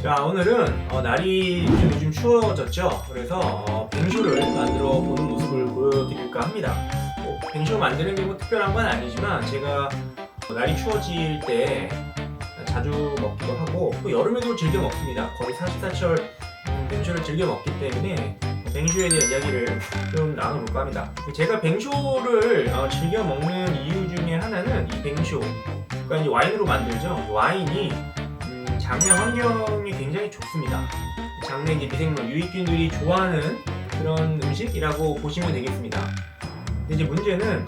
자, 오늘은 날이 요즘 추워졌죠. 그래서 뱅쇼를 만들어 보는 모습을 보여드릴까 합니다. 뱅쇼 만드는 게 뭐 특별한 건 아니지만 제가 날이 추워질 때 자주 먹기도 하고 또 여름에도 즐겨 먹습니다. 거의 사시사철 뱅쇼를 즐겨 먹기 때문에 뱅쇼에 대한 이야기를 좀 나눠볼까 합니다. 제가 뱅쇼를 즐겨 먹는 이유 중에 하나는 이 뱅쇼, 그러니까 이제 와인으로 만들죠. 와인이 장내 환경이 굉장히 좋습니다. 장내 이제 미생물, 유익균들이 좋아하는 그런 음식이라고 보시면 되겠습니다. 근데 이제 문제는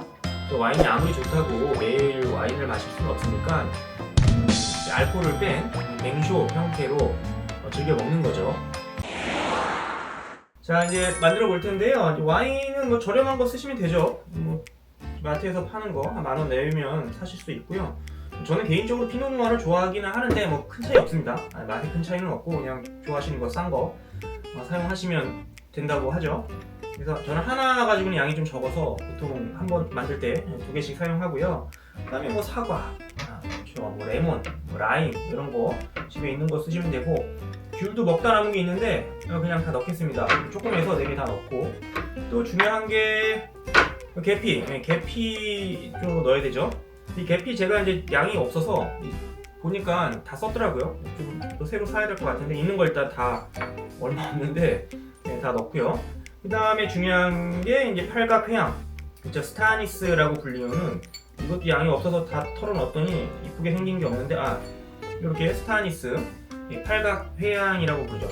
와인이 아무리 좋다고 매일 와인을 마실 수는 없으니까 알코올을 뺀 뱅쇼 형태로 즐겨 먹는 거죠. 자, 이제 만들어 볼 텐데요. 와인은 뭐 저렴한 거 쓰시면 되죠. 뭐 마트에서 파는 거 한 10,000원 내면 사실 수 있고요. 저는 개인적으로 피노누아를 좋아하기는 하는데 뭐 큰 차이 없습니다. 맛에 큰 차이는 없고 그냥 좋아하시는 거 싼 거 사용하시면 된다고 하죠. 그래서 저는 하나 가지고는 양이 좀 적어서 보통 한번 만들 때 2개씩 사용하고요. 그다음에 뭐 사과, 뭐 레몬, 뭐 라임 이런 거 집에 있는 거 쓰시면 되고, 귤도 먹다 남은 게 있는데 그냥 다 넣겠습니다. 조금 해서 4개 다 넣고, 또 중요한 게 계피도 넣어야 되죠. 이 계피 제가 이제 양이 없어서 보니까 다 썼더라고요. 좀 또 새로 사야 될 것 같은데 있는 거 일단 다 얼마 없는데 다 넣고요. 그 다음에 중요한 게 이제 팔각회양, 그쵸, 스타니스라고 불리는, 이것도 양이 없어서 다 털어넣었더니 이쁘게 생긴 게 없는데 이렇게 스타니스 팔각회양이라고 부르죠.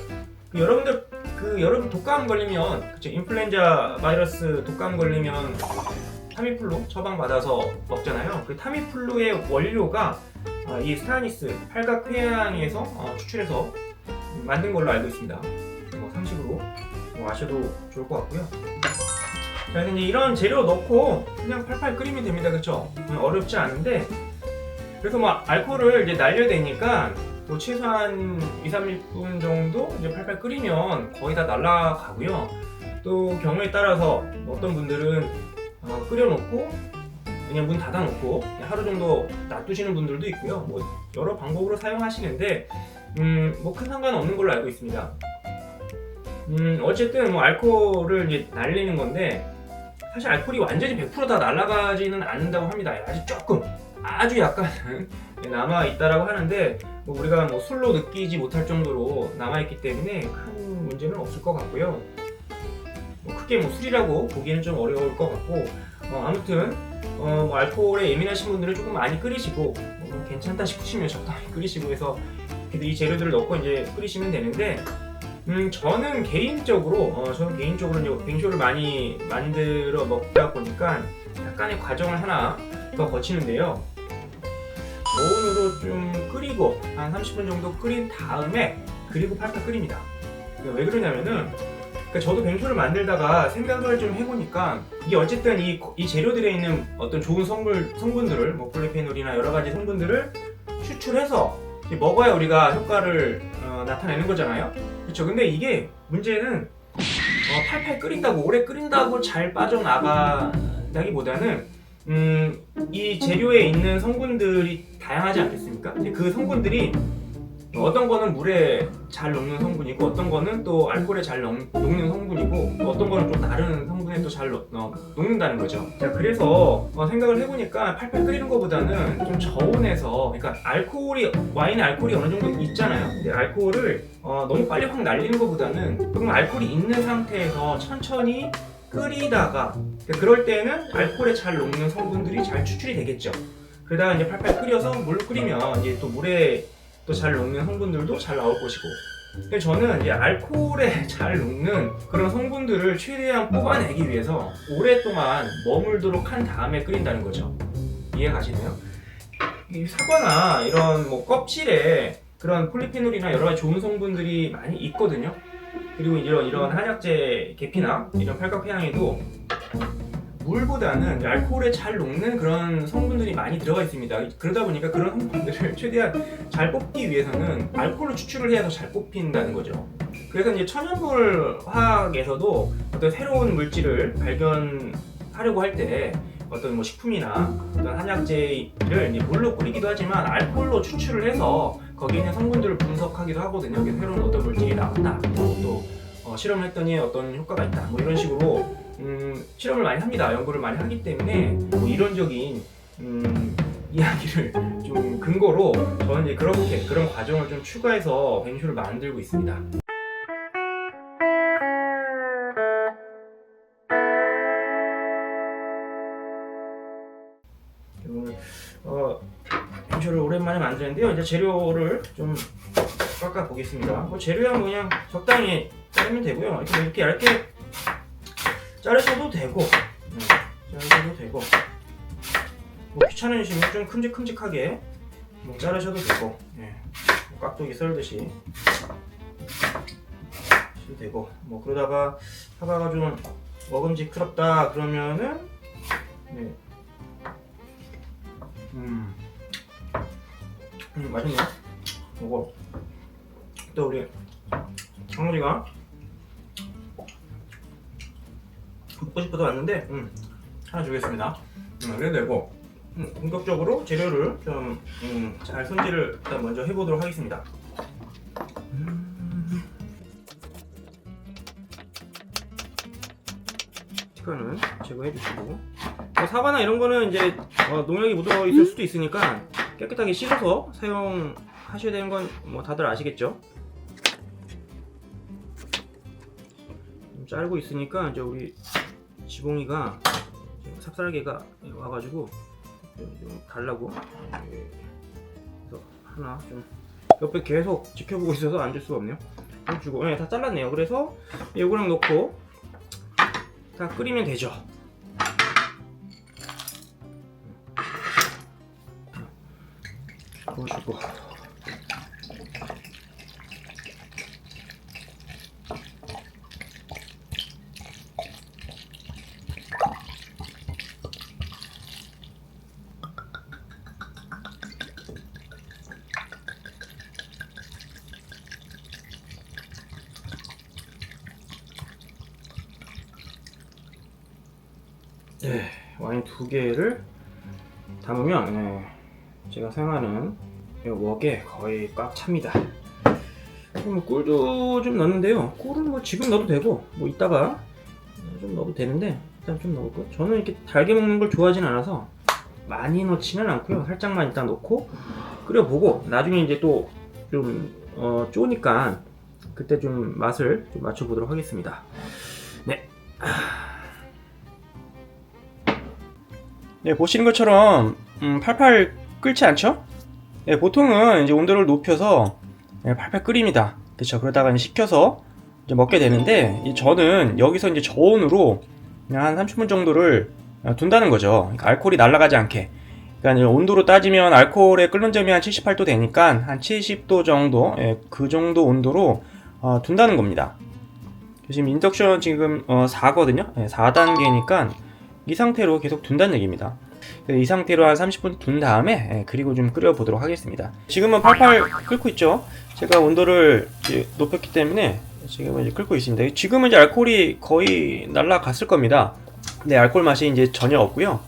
여러분 독감 걸리면, 그쵸, 인플루엔자 바이러스 독감 걸리면 타미플루 처방받아서 먹잖아요. 그 타미플루의 원료가 이 스타니스 팔각회양에서 추출해서 만든 걸로 알고 있습니다. 뭐 상식으로 아셔도 좋을 것 같고요. 자, 이제 이런 재료 넣고 그냥 팔팔 끓이면 됩니다. 그쵸? 어렵지 않은데, 그래서 뭐 알코올을 이제 날려야 되니까 또 최소한 2-3분 정도 이제 팔팔 끓이면 거의 다 날아가고요. 또 경우에 따라서 어떤 분들은 끓여놓고 그냥 문 닫아놓고 하루 정도 놔두시는 분들도 있고요. 뭐 여러 방법으로 사용하시는데 뭐 큰 상관없는 걸로 알고 있습니다. 어쨌든 뭐 알코올을 이제 날리는 건데, 사실 알코올이 완전히 100% 다 날아가지는 않는다고 합니다. 아주 약간 남아 있다라고 하는데, 뭐 우리가 뭐 술로 느끼지 못할 정도로 남아 있기 때문에 큰 문제는 없을 것 같고요. 크게 뭐 술이라고 보기에는 좀 어려울 것 같고, 아무튼 뭐 알코올에 예민하신 분들은 조금 많이 끓이시고, 괜찮다 싶으시면 적당히 끓이시고 해서 이 재료들을 넣고 이제 끓이시면 되는데, 저는 개인적으로 이제 뱅쇼를 많이 만들어 먹다 보니까 약간의 과정을 하나 더 거치는데요. 저온으로 좀 끓이고 한 30분 정도 끓인 다음에 그리고 팔팔 끓입니다. 왜 그러냐면은, 저도 뱅쇼를 만들다가 생각을 좀 해보니까 이게 어쨌든 이 재료들에 있는 어떤 좋은 성분들을, 뭐 폴리페놀이나 여러 가지 성분들을 추출해서 먹어야 우리가 효과를 나타내는 거잖아요. 그렇죠? 근데 이게 문제는 팔팔 끓인다고, 오래 끓인다고 잘 빠져나가기보다는 이 재료에 있는 성분들이 다양하지 않겠습니까? 그 성분들이 어떤 거는 물에 잘 녹는 성분이고, 어떤 거는 또 알코올에 잘 녹는 성분이고, 또 어떤 거는 좀 다른 성분에 또 잘 녹는다는 거죠. 자, 그래서 생각을 해보니까 팔팔 끓이는 것보다는 좀 저온에서, 그러니까 와인에 알코올이 어느 정도 있잖아요. 근데 알코올을 너무 빨리 확 날리는 것보다는 조금 알코올이 있는 상태에서 천천히 끓이다가, 그럴 때는 알코올에 잘 녹는 성분들이 잘 추출이 되겠죠. 그러다가 이제 팔팔 끓여서 물로 끓이면 이제 또 물에 또 잘 녹는 성분들도 잘 나올 것이고, 저는 이제 알코올에 잘 녹는 그런 성분들을 최대한 뽑아내기 위해서 오랫동안 머물도록 한 다음에 끓인다는 거죠. 이해 가시나요? 이 사과나 이런 뭐 껍질에 그런 폴리페놀이나 여러 가지 좋은 성분들이 많이 있거든요. 그리고 이런 한약재 계피나 이런 팔각회양에도 물보다는 알코올에 잘 녹는 그런 성분들이 많이 들어가 있습니다. 그러다 보니까 그런 성분들을 최대한 잘 뽑기 위해서는 알코올로 추출을 해야 더 잘 뽑힌다는 거죠. 그래서 이제 천연물 화학에서도 어떤 새로운 물질을 발견하려고 할 때 어떤 뭐 식품이나 어떤 한약재를 이제 물로 끓이기도 하지만 알코올로 추출을 해서 거기에 있는 성분들을 분석하기도 하거든요. 새로운 어떤 물질이 나왔다, 또 실험을 했더니 어떤 효과가 있다, 뭐 이런 식으로 실험을 많이 합니다. 연구를 많이 하기 때문에 뭐 이론적인 이야기를 좀 근거로 저는 이제 그런 과정을 좀 추가해서 뱅쇼를 만들고 있습니다. 오늘 뱅쇼를 오랜만에 만드는데요. 이제 재료를 좀 깎아 보겠습니다. 뭐 재료야 뭐 그냥 적당히 자르면 되고요. 이렇게 얇게 자르셔도 되고, 자르셔도 되고, 뭐 귀찮으시면 좀 큼직큼직하게 뭐 자르셔도 되고, 뭐 깍두기 썰듯이 하셔도 되고, 뭐 그러다가 사과가 좀 먹음직스럽다 그러면은 맛있네. 이거 또 우리 강아지가 먹고 싶어서 왔는데 하나 주겠습니다. 그래도 되고, 본격적으로 재료를 좀 잘 손질을 일단 먼저 해보도록 하겠습니다. 치킨은 제거해 주시고, 사과나 이런 거는 이제 농약이 묻어 있을 수도 있으니까 깨끗하게 씻어서 사용하셔야 되는 건 뭐 다들 아시겠죠? 좀 자르고 있으니까 이제 우리 지봉이가 삽살개가 와가지고 좀 달라고, 그래서 하나 좀 옆에 계속 지켜보고 있어서 안 줄 수가 없네요. 주고, 다 잘랐네요. 그래서 이거랑 넣고 다 끓이면 되죠. 넣어주고, 와인 2개를 담으면 제가 사용하는 이 웍에 거의 꽉 찹니다. 뭐 꿀도 좀 넣는데요. 꿀은 뭐 지금 넣어도 되고, 뭐 이따가 좀 넣어도 되는데 일단 좀 넣을게요. 저는 이렇게 달게 먹는 걸 좋아하진 않아서 많이 넣지는 않고요. 살짝만 일단 넣고 끓여보고, 나중에 이제 또 좀 쪼니까 그때 좀 맛을 좀 맞춰보도록 하겠습니다. 보시는 것처럼 팔팔 끓지 않죠? 보통은 이제 온도를 높여서 팔팔 끓입니다. 그렇죠? 그러다가 이제 식혀서 이제 먹게 되는데, 저는 여기서 이제 저온으로 그냥 한 30분 정도를 둔다는 거죠. 그러니까 알코올이 날아가지 않게. 그러니까 온도로 따지면 알코올의 끓는 점이 한 78도 되니까 한 70도 정도, 그 정도 온도로 둔다는 겁니다. 지금 인덕션 지금 4거든요. 4단계니까 이 상태로 계속 둔다는 얘기입니다. 이 상태로 한 30분 둔 다음에 그리고 좀 끓여 보도록 하겠습니다. 지금은 팔팔 끓고 있죠. 제가 온도를 이제 높였기 때문에 지금은 이제 끓고 있습니다. 지금은 이제 알코올이 거의 날라갔을 겁니다. 근데 알코올 맛이 이제 전혀 없고요.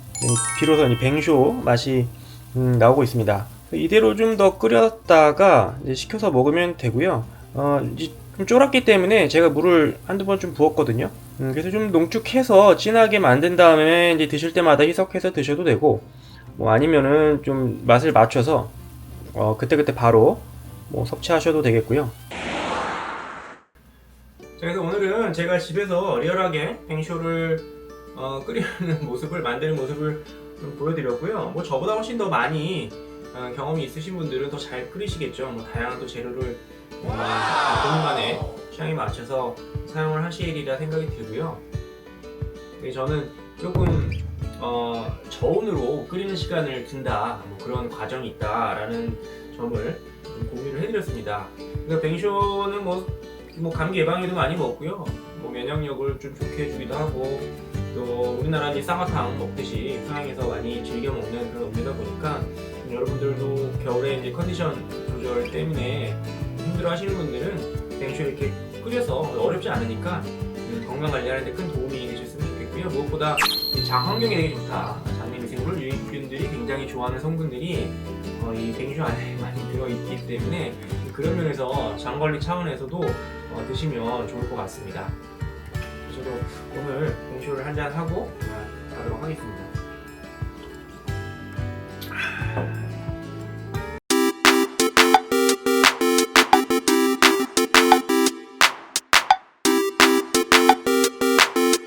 비로소 이제 뱅쇼 맛이 나오고 있습니다. 이대로 좀 더 끓였다가 이제 식혀서 먹으면 되고요. 이제 좀 쫄았기 때문에 제가 물을 한두 번 좀 부었거든요. 그래서 좀 농축해서 진하게 만든 다음에 이제 드실 때마다 희석해서 드셔도 되고, 뭐 아니면은 좀 맛을 맞춰서 그때그때 바로 뭐 섭취하셔도 되겠고요. 자, 그래서 오늘은 제가 집에서 리얼하게 뱅쇼를 끓이는 모습을, 만드는 모습을 좀 보여드렸고요. 뭐 저보다 훨씬 더 많이 경험이 있으신 분들은 더 잘 끓이시겠죠. 뭐 다양한 또 재료를 본인만의 취향에 맞춰서 사용을 하시리라 생각이 들고요. 저는 조금 저온으로 끓이는 시간을 둔다, 뭐 그런 과정이 있다라는 점을 좀 공유를 해드렸습니다. 그러니까 뱅쇼는 뭐 감기 예방에도 많이 먹고요. 뭐 면역력을 좀 좋게 해주기도 하고, 또 우리나라 쌍화탕 먹듯이 서양에서 많이 즐겨 먹는 그런 음료다 보니까 여러분들도 겨울에 이제 컨디션 조절 때문에 힘들어 하시는 분들은 뱅쇼 이렇게 끓여서 어렵지 않으니까 건강 관리하는 데 큰 도움이 되셨으면 좋겠고요. 무엇보다 장 환경이 되게 좋다. 장내 미생물 물 유익균들이 굉장히 좋아하는 성분들이 이 뱅쇼 안에 많이 들어있기 때문에 그런 면에서 장 관리 차원에서도 드시면 좋을 것 같습니다. 저도 오늘 뱅쇼를 한잔 하고 가도록 하겠습니다.